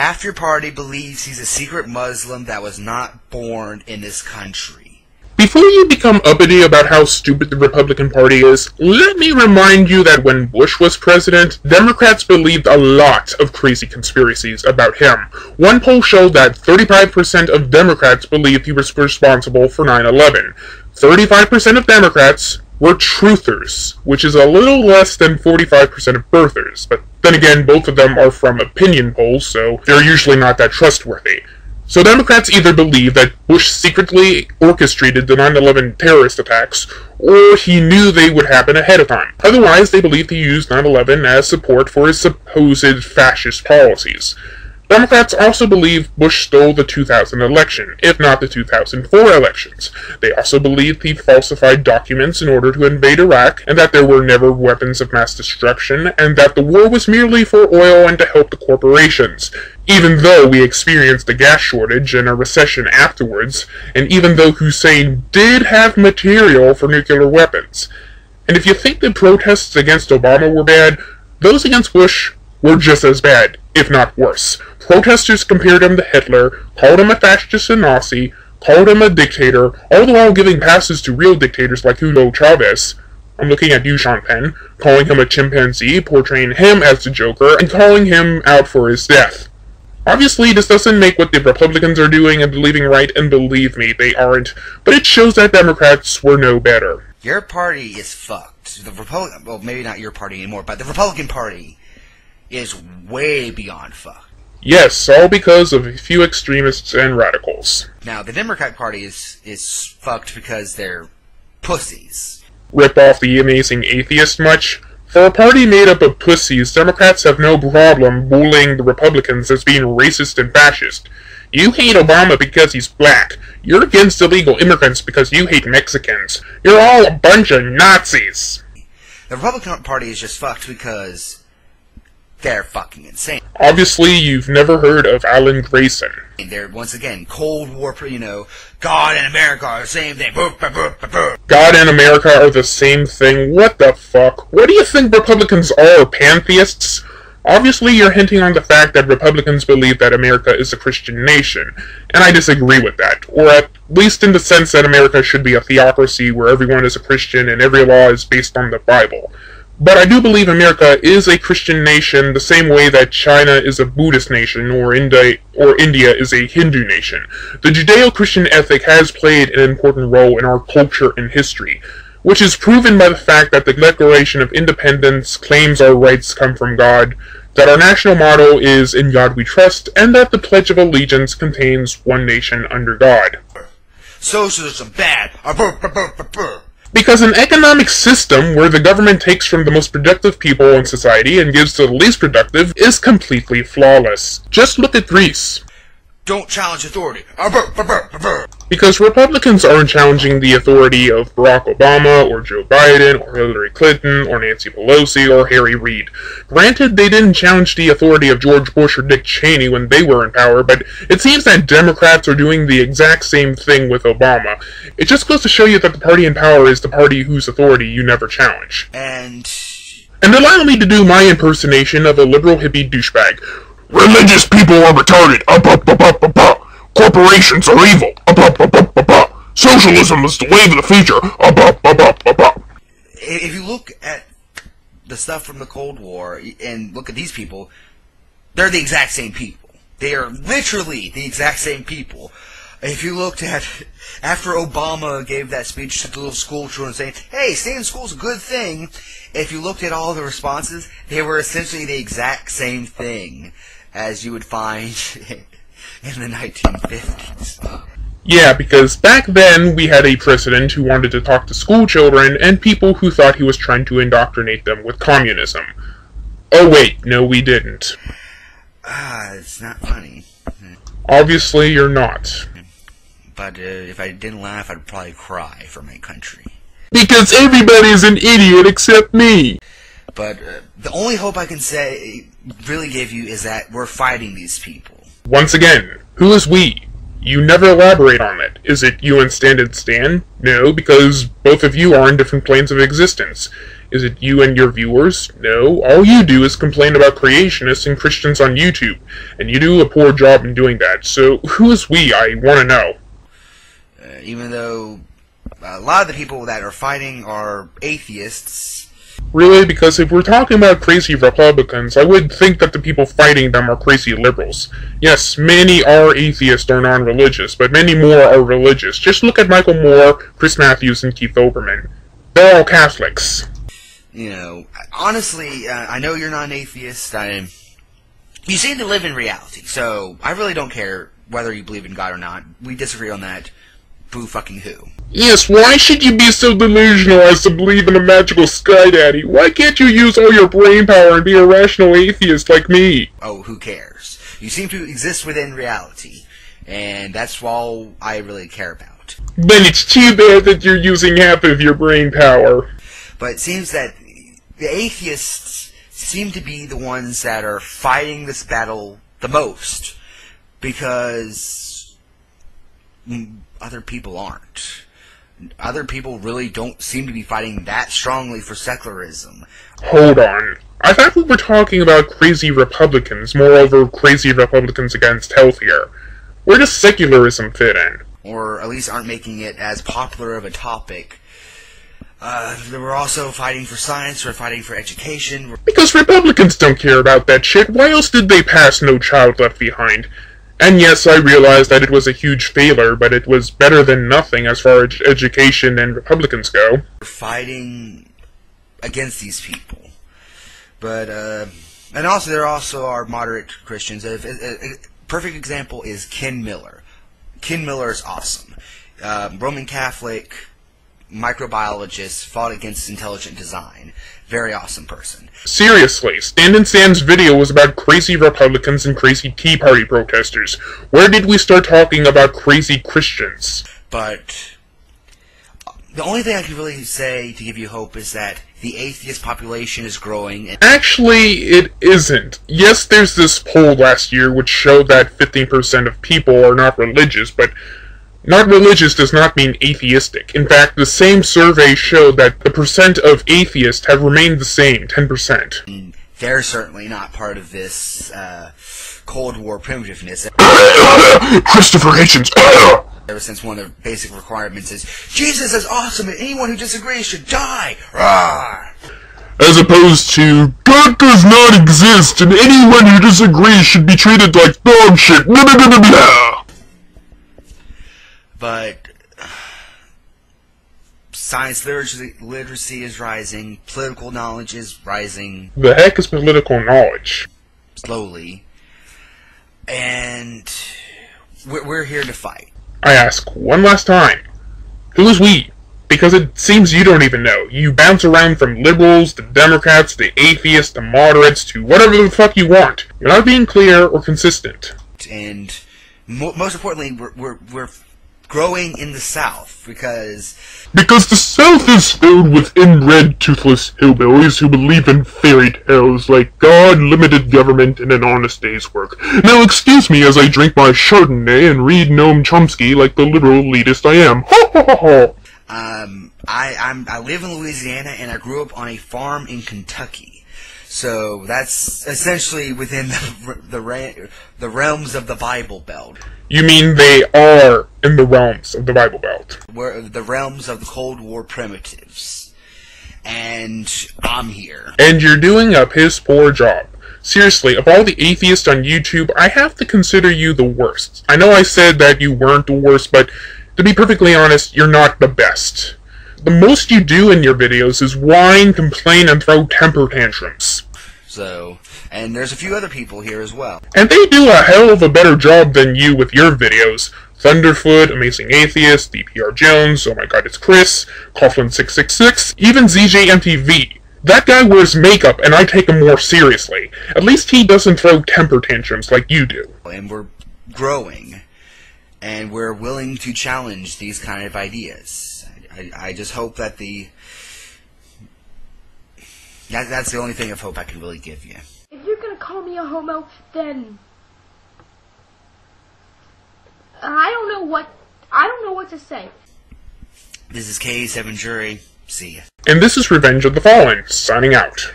Half your party believes he's a secret Muslim that was not born in this country. Before you become uppity about how stupid the Republican Party is, let me remind you that when Bush was president, Democrats believed a lot of crazy conspiracies about him. One poll showed that 35% of Democrats believed he was responsible for 9/11. 35% of Democrats were truthers, which is a little less than 45% of birthers, but then again, both of them are from opinion polls, so they're usually not that trustworthy. So Democrats either believe that Bush secretly orchestrated the 9/11 terrorist attacks, or he knew they would happen ahead of time. Otherwise, they believed he used 9/11 as support for his supposed fascist policies. Democrats also believe Bush stole the 2000 election, if not the 2004 elections. They also believed he falsified documents in order to invade Iraq, and that there were never weapons of mass destruction, and that the war was merely for oil and to help the corporations. Even though we experienced a gas shortage and a recession afterwards, and even though Hussein did have material for nuclear weapons. And if you think the protests against Obama were bad, those against Bush were just as bad, if not worse. Protesters compared him to Hitler, called him a fascist and Nazi, called him a dictator, all the while giving passes to real dictators like Hugo Chavez. I'm looking at you, Sean Penn, calling him a chimpanzee, portraying him as the Joker, and calling him out for his death. Obviously, this doesn't make what the Republicans are doing and believing right, and believe me, they aren't, but it shows that Democrats were no better. Your party is fucked. Well, maybe not your party anymore, but the Republican Party is way beyond fucked. Yes, all because of a few extremists and radicals. Now, the Democrat Party is fucked because they're pussies. Rip off the amazing atheist much? For a party made up of pussies, Democrats have no problem bullying the Republicans as being racist and fascist. You hate Obama because he's black. You're against illegal immigrants because you hate Mexicans. You're all a bunch of Nazis. The Republican Party is just fucked because they're fucking insane. Obviously, you've never heard of Alan Grayson. They're, once again, Cold War, God and America are the same thing. God and America are the same thing? What the fuck? What do you think Republicans are, pantheists? Obviously, you're hinting on the fact that Republicans believe that America is a Christian nation, and I disagree with that, or at least in the sense that America should be a theocracy where everyone is a Christian and every law is based on the Bible. But I do believe America is a Christian nation the same way that China is a Buddhist nation or India is a Hindu nation. The Judeo-Christian ethic has played an important role in our culture and history, which is proven by the fact that the Declaration of Independence claims our rights come from God, that our national motto is "In God We Trust," and that the Pledge of Allegiance contains one nation under God. Socialism bad. Because an economic system where the government takes from the most productive people in society and gives to the least productive is completely flawless. Just look at Greece. Don't challenge authority. Because Republicans aren't challenging the authority of Barack Obama, or Joe Biden, or Hillary Clinton, or Nancy Pelosi, or Harry Reid. Granted, they didn't challenge the authority of George Bush or Dick Cheney when they were in power, but it seems that Democrats are doing the exact same thing with Obama. It just goes to show you that the party in power is the party whose authority you never challenge. And allow me to do my impersonation of a liberal hippie douchebag. Religious people are retarded. Corporations are evil. Socialism is the wave of the future. If you look at the stuff from the Cold War and look at these people, they're the exact same people. They are literally the exact same people. If you looked at, after Obama gave that speech to the little school children saying, hey, staying in school is a good thing, if you looked at all the responses, they were essentially the exact same thing as you would find in the 1950s. Yeah, because back then we had a president who wanted to talk to school children and people who thought he was trying to indoctrinate them with communism. Oh wait, no we didn't. It's not funny. Obviously you're not. But if I didn't laugh, I'd probably cry for my country. Because everybody's an idiot except me! But the only hope I can really give you is that we're fighting these people. Once again, who is we? You never elaborate on it. Is it you and Stan? No, because both of you are in different planes of existence. Is it you and your viewers? No, all you do is complain about creationists and Christians on YouTube, and you do a poor job in doing that. So, who is we, I want to know? Even though a lot of the people that are fighting are atheists. Really? Because if we're talking about crazy Republicans, I would think that the people fighting them are crazy liberals. Yes, many are atheist or non-religious, but many more are religious. Just look at Michael Moore, Chris Matthews, and Keith Olbermann. They're all Catholics. You know, honestly, I know you're not an atheist. You seem to live in reality, so I really don't care whether you believe in God or not. We disagree on that. Boo fucking who. Yes, why should you be so delusional as to believe in a magical sky daddy? Why can't you use all your brain power and be a rational atheist like me? Oh, who cares? You seem to exist within reality, and that's all I really care about. Then it's too bad that you're using half of your brain power. But it seems that the atheists seem to be the ones that are fighting this battle the most, because other people aren't. Other people really don't seem to be fighting that strongly for secularism. Hold on. I thought we were talking about crazy Republicans, moreover crazy Republicans against healthcare. Where does secularism fit in? Or at least aren't making it as popular of a topic. They were also fighting for science, or fighting for education. Because Republicans don't care about that shit. Why else did they pass No Child Left Behind? And yes, I realized that it was a huge failure, but it was better than nothing as far as education and Republicans go. Fighting against these people. But, and also there also are moderate Christians. A perfect example is Ken Miller. Ken Miller is awesome. Roman Catholic, microbiologist, fought against intelligent design. Very awesome person. Seriously, Stand and Stan's video was about crazy Republicans and crazy Tea Party protesters. Where did we start talking about crazy Christians? But the only thing I can really say to give you hope is that the atheist population is growing. Actually, it isn't. Yes, there's this poll last year which showed that 15% of people are not religious, but not religious does not mean atheistic. In fact, the same survey showed that the percent of atheists have remained the same, 10%. They're certainly not part of this Cold War primitiveness. Christopher Hitchens. Ever since one of the basic requirements is, Jesus is awesome and anyone who disagrees should die! Rawr! As opposed to, God does not exist and anyone who disagrees should be treated like dog shit. Blah, blah, blah, blah, blah. But science literacy is rising, political knowledge is rising. The heck is political knowledge? Slowly. And we're here to fight. I ask one last time, who is we? Because it seems you don't even know. You bounce around from liberals to Democrats to atheists to moderates to whatever the fuck you want. You're not being clear or consistent. And most importantly, we're growing in the South, because the South is filled with inbred, toothless hillbillies who believe in fairy tales like God, limited government, and an honest day's work. Now excuse me as I drink my Chardonnay and read Noam Chomsky like the liberal elitist I am. Ho ho ho ho! I live in Louisiana, and I grew up on a farm in Kentucky. So that's essentially within the realms of the Bible Belt. You mean they are in the realms of the Bible Belt? We're the realms of the Cold War primitives. And I'm here. And you're doing a piss poor job. Seriously, of all the atheists on YouTube, I have to consider you the worst. I know I said that you weren't the worst, but to be perfectly honest, you're not the best. The most you do in your videos is whine, complain, and throw temper tantrums. So, and there's a few other people here as well. And they do a hell of a better job than you with your videos. Thunderfoot, Amazing Atheist, DPR Jones, Oh My God It's Chris, Coughlin666, even ZJMTV. That guy wears makeup and I take him more seriously. At least he doesn't throw temper tantrums like you do. And we're growing. And we're willing to challenge these kind of ideas. I just hope that that's the only thing of hope I can really give you. If you're gonna call me a homo, then I don't know what to say. This is k87jury. See ya. And this is Revenge of the Fallen, signing out.